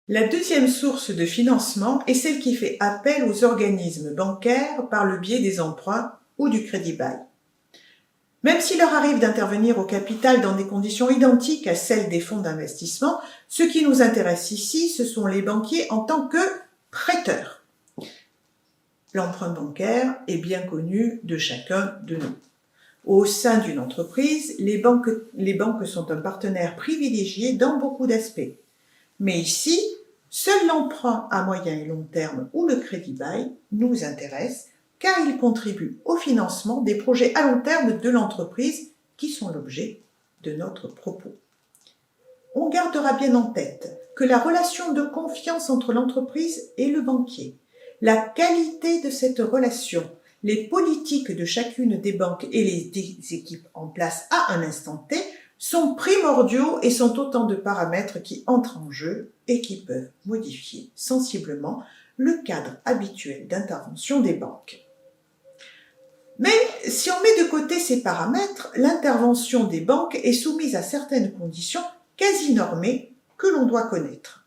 La deuxième source de financement est celle qui fait appel aux organismes bancaires par le biais des emprunts ou du crédit-bail. Même s'il leur arrive d'intervenir au capital dans des conditions identiques à celles des fonds d'investissement, ce qui nous intéresse ici, ce sont les banquiers en tant que prêteurs. L'emprunt bancaire est bien connu de chacun de nous. Au sein d'une entreprise, les banques sont un partenaire privilégié dans beaucoup d'aspects. Mais ici, seul l'emprunt à moyen et long terme ou le crédit-bail nous intéresse car il contribue au financement des projets à long terme de l'entreprise qui sont l'objet de notre propos. On gardera bien en tête que la relation de confiance entre l'entreprise et le banquier, la qualité de cette relation, les politiques de chacune des banques et les équipes en place à un instant T sont primordiaux et sont autant de paramètres qui entrent en jeu et qui peuvent modifier sensiblement le cadre habituel d'intervention des banques. Mais si on met de côté ces paramètres, l'intervention des banques est soumise à certaines conditions quasi normées que l'on doit connaître.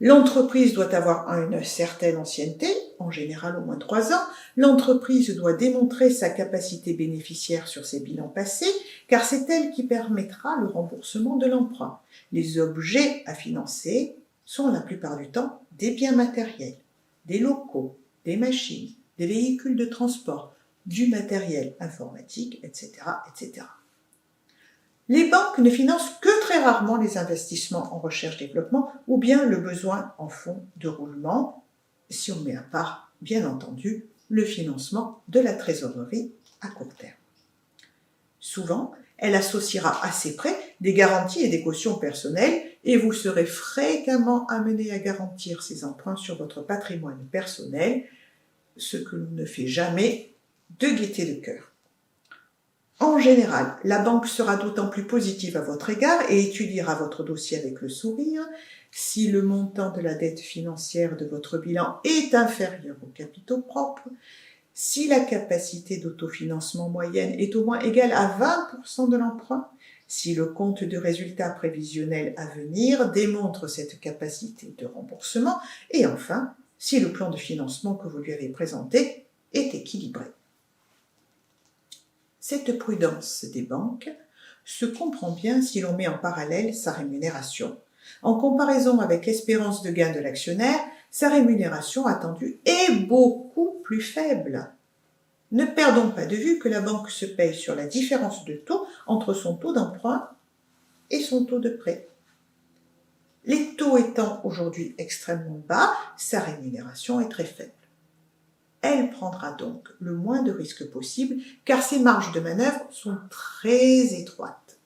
L'entreprise doit avoir une certaine ancienneté, en général au moins 3 ans. L'entreprise doit démontrer sa capacité bénéficiaire sur ses bilans passés, car c'est elle qui permettra le remboursement de l'emprunt. Les objets à financer sont la plupart du temps des biens matériels, des locaux, des machines, des véhicules de transport, du matériel informatique, etc., etc. Les banques ne financent que très rarement les investissements en recherche-développement ou bien le besoin en fonds de roulement, si on met à part, bien entendu, le financement de la trésorerie à court terme. Souvent, elle associera à ces prêts des garanties et des cautions personnelles et vous serez fréquemment amené à garantir ces emprunts sur votre patrimoine personnel, ce que l'on ne fait jamais de gaieté de cœur. En général, la banque sera d'autant plus positive à votre égard et étudiera votre dossier avec le sourire si le montant de la dette financière de votre bilan est inférieur aux capitaux propres, si la capacité d'autofinancement moyenne est au moins égale à 20% de l'emprunt, si le compte de résultats prévisionnels à venir démontre cette capacité de remboursement et enfin, si le plan de financement que vous lui avez présenté est équilibré. Cette prudence des banques se comprend bien si l'on met en parallèle sa rémunération. En comparaison avec l'espérance de gain de l'actionnaire, sa rémunération attendue est beaucoup plus faible. Ne perdons pas de vue que la banque se paye sur la différence de taux entre son taux d'emprunt et son taux de prêt. Les taux étant aujourd'hui extrêmement bas, sa rémunération est très faible. Elle prendra donc le moins de risques possible car ses marges de manœuvre sont très étroites.